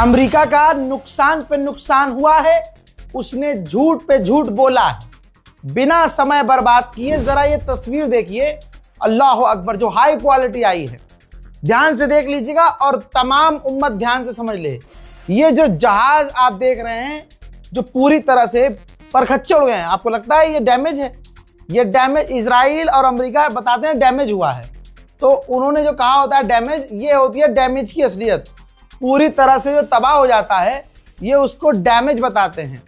America का नुकसान पे नुकसान हुआ है, उसने झूठ पे झूठ बोला है। बिना समय बर्बाद किए जरा ये तस्वीर देखिए, अल्लाह अकबर, जो हाई क्वालिटी आई है, ध्यान से देख लीजिएगा और तमाम उम्मत ध्यान से समझ ले। ये जो जहाज आप देख रहे हैं जो पूरी तरह से परखच्चे उड़ गए हैं, आपको लगता है ये डैमेज है? ये डैमेज इजराइल और अमेरिका बताते हैं डैमेज हुआ है, तो उन्होंने जो कहा होता है डैमेज, ये होती है डैमेज की असलियत। पूरी तरह से जो तबाह हो जाता है ये उसको डैमेज बताते हैं।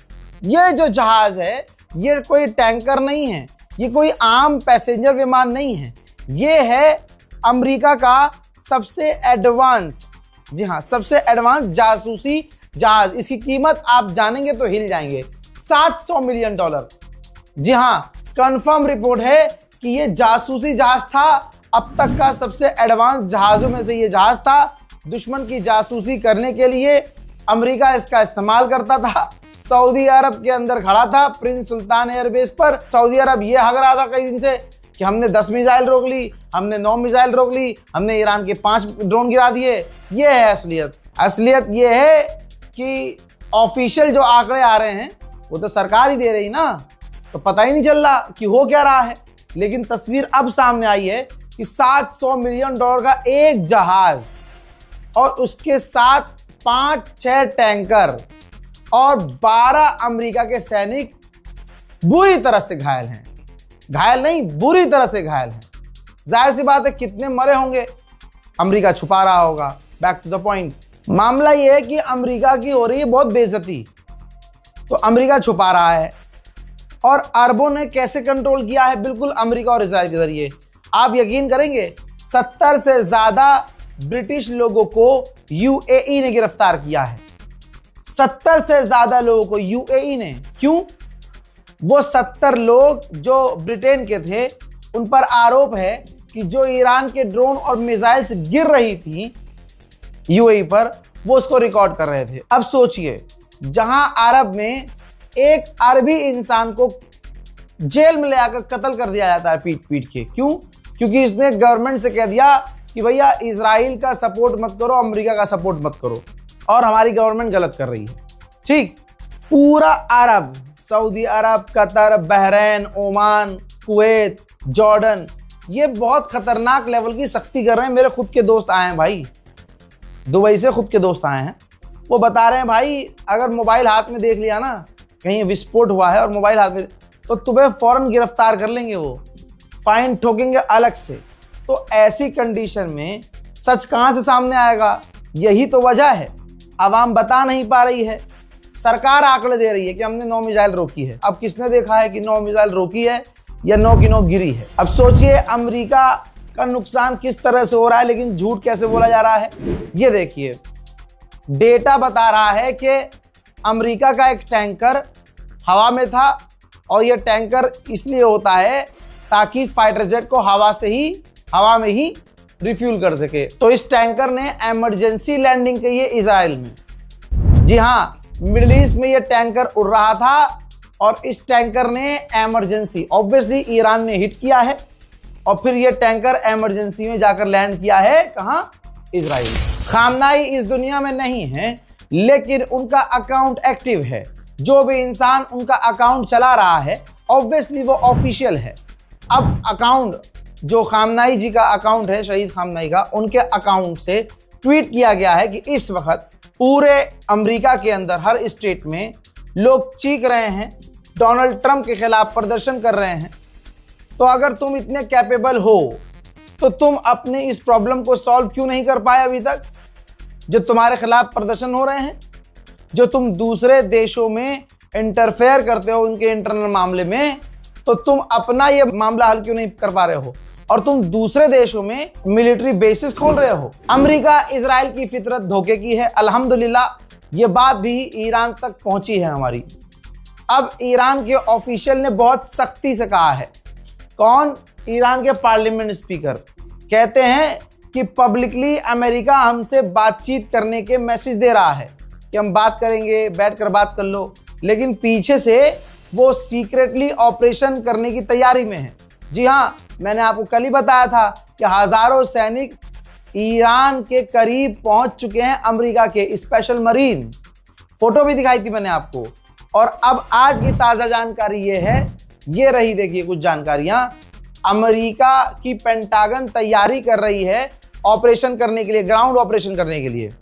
ये जो जहाज है ये कोई टैंकर नहीं है, ये कोई आम पैसेंजर विमान नहीं है, ये है अमेरिका का सबसे एडवांस, जी हाँ, सबसे एडवांस जासूसी जहाज। इसकी कीमत आप जानेंगे तो हिल जाएंगे, $700 मिलियन। जी हाँ, कंफर्म रिपोर्ट है कि ये जासूसी जहाज था, अब तक का सबसे एडवांस जहाजों में से ये जहाज था। दुश्मन की जासूसी करने के लिए अमेरिका इसका इस्तेमाल करता था। सऊदी अरब के अंदर खड़ा था प्रिंस सुल्तान एयरबेस पर। सऊदी अरब ये हग रहा था कई दिन से कि हमने 10 मिसाइल रोक ली, हमने 9 मिसाइल रोक ली, हमने ईरान के 5 ड्रोन गिरा दिए। ये है असलियत। असलियत ये है कि ऑफिशियल जो आंकड़े आ रहे हैं वो तो सरकार ही दे रही ना, तो पता ही नहीं चल रहा कि हो क्या रहा है। लेकिन तस्वीर अब सामने आई है कि $700 मिलियन का एक जहाज और उसके साथ 5-6 टैंकर और 12 अमेरिका के सैनिक बुरी तरह से घायल हैं। घायल नहीं, बुरी तरह से घायल हैं। जाहिर सी बात है कितने मरे होंगे, अमेरिका छुपा रहा होगा। बैक टू द पॉइंट, मामला यह है कि अमेरिका की हो रही है बहुत बेइज्जती, तो अमेरिका छुपा रहा है। और अरबों ने कैसे कंट्रोल किया है? बिल्कुल अमेरिका और इजराइल के जरिए। आप यकीन करेंगे 70 से ज्यादा ब्रिटिश लोगों को यूएई ने गिरफ्तार किया है। 70 से ज्यादा लोगों को यूएई ने। क्यों? वो 70 लोग जो ब्रिटेन के थे, उन पर आरोप है कि जो ईरान के ड्रोन और मिसाइल्स गिर रही थी यूएई पर, वो उसको रिकॉर्ड कर रहे थे। अब सोचिए, जहां अरब में एक अरबी इंसान को जेल में ले आकर कत्ल कर दिया जाता है पीट पीट के। क्यों? क्योंकि इसने गवर्नमेंट से कह दिया कि भैया इजराइल का सपोर्ट मत करो, अमेरिका का सपोर्ट मत करो, और हमारी गवर्नमेंट गलत कर रही है। ठीक, पूरा अरब, सऊदी अरब, Qatar, Bahrain, Oman, Kuwait, Jordan, ये बहुत खतरनाक लेवल की सख्ती कर रहे हैं। मेरे खुद के दोस्त आए हैं भाई, दुबई से खुद के दोस्त आए हैं। वो बता रहे हैं भाई अगर मोबाइल हाथ में देख लिया ना, कहीं विस्फोट हुआ है और मोबाइल हाथ में, तो तुम्हें फौरन गिरफ्तार कर लेंगे, वो फाइन ठोकेंगे अलग से। तो ऐसी कंडीशन में सच कहां से सामने आएगा? यही तो वजह है, आवाम बता नहीं पा रही है। सरकार आंकड़े दे रही है कि हमने 9 मिसाइल रोकी है। अब किसने देखा है कि 9 मिसाइल रोकी है या 9 की 9 गिरी है? अब सोचिए अमेरिका का नुकसान किस तरह से हो रहा है, लेकिन झूठ कैसे बोला जा रहा है। ये देखिए, डेटा बता रहा है कि अमेरिका का एक टैंकर हवा में था, और यह टैंकर इसलिए होता है ताकि फाइटर जेट को हवा में ही रिफ्यूल कर सके। तो इस टैंकर ने इमरजेंसी लैंडिंग की है इजराइल में। जी हाँ, मिडिल ईस्ट में यह टैंकर उड़ रहा था और इस टैंकर ने इमरजेंसी, ऑब्वियसली ईरान ने हिट किया है, और फिर यह टैंकर इमरजेंसी में जाकर लैंड किया है। कहां? इजराइल। खामनाई इस दुनिया में नहीं है, लेकिन उनका अकाउंट एक्टिव है। जो भी इंसान उनका अकाउंट चला रहा है, ऑब्वियसली वो ऑफिशियल है। अब अकाउंट जो खामनाई जी का अकाउंट है, शहीद खामनाई का, उनके अकाउंट से ट्वीट किया गया है कि इस वक्त पूरे अमेरिका के अंदर हर स्टेट में लोग चीख रहे हैं, डोनाल्ड ट्रंप के खिलाफ प्रदर्शन कर रहे हैं। तो अगर तुम इतने कैपेबल हो तो तुम अपने इस प्रॉब्लम को सॉल्व क्यों नहीं कर पाए अभी तक? जो तुम्हारे खिलाफ प्रदर्शन हो रहे हैं, जो तुम दूसरे देशों में इंटरफेयर करते हो उनके इंटरनल मामले में, तो तुम अपना ये मामला हल क्यों नहीं कर पा रहे हो? और तुम दूसरे देशों में मिलिट्री बेसिस खोल रहे हो। अमेरिका इजराइल की फितरत धोखे की है। अल्हम्दुलिल्लाह ये बात भी ईरान तक पहुंची है हमारी। अब ईरान के ऑफिशियल ने बहुत सख्ती से कहा है। कौन? ईरान के पार्लियामेंट स्पीकर कहते हैं कि पब्लिकली अमेरिका हमसे बातचीत करने के मैसेज दे रहा है कि हम बात करेंगे, बैठकर बात कर लो, लेकिन पीछे से वो सीक्रेटली ऑपरेशन करने की तैयारी में है। जी हाँ, मैंने आपको कल ही बताया था कि हजारों सैनिक ईरान के करीब पहुंच चुके हैं अमेरिका के स्पेशल मरीन। फोटो भी दिखाई थी मैंने आपको। और अब आज की ताजा जानकारी ये है, ये रही देखिए कुछ जानकारियां। अमेरिका की पेंटागन तैयारी कर रही है ऑपरेशन करने के लिए, ग्राउंड ऑपरेशन करने के लिए।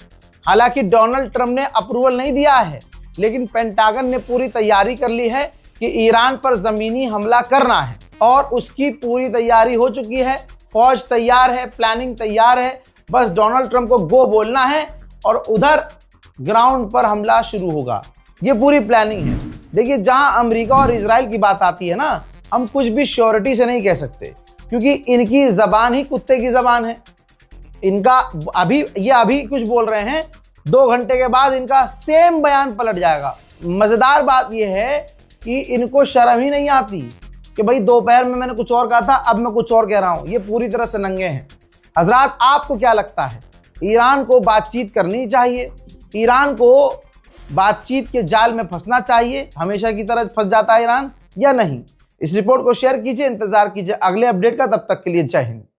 हालांकि डोनाल्ड ट्रंप ने अप्रूवल नहीं दिया है, लेकिन पेंटागन ने पूरी तैयारी कर ली है कि ईरान पर जमीनी हमला करना है और उसकी पूरी तैयारी हो चुकी है। फौज तैयार है, प्लानिंग तैयार है, बस डोनाल्ड ट्रंप को गो बोलना है और उधर ग्राउंड पर हमला शुरू होगा। ये पूरी प्लानिंग है। देखिए, जहां अमेरिका और इजराइल की बात आती है ना, हम कुछ भी श्योरिटी से नहीं कह सकते, क्योंकि इनकी जबान ही कुत्ते की जबान है। इनका अभी कुछ बोल रहे हैं, 2 घंटे के बाद इनका सेम बयान पलट जाएगा। मजेदार बात यह है कि इनको शर्म ही नहीं आती कि भाई दोपहर में मैंने कुछ और कहा था, अब मैं कुछ और कह रहा हूं। ये पूरी तरह से नंगे हैं। हजरात, आपको क्या लगता है, ईरान को बातचीत करनी चाहिए? ईरान को बातचीत के जाल में फंसना चाहिए? हमेशा की तरह फंस जाता है ईरान या नहीं? इस रिपोर्ट को शेयर कीजिए, इंतजार कीजिए अगले अपडेट का। तब तक के लिए जय हिंद।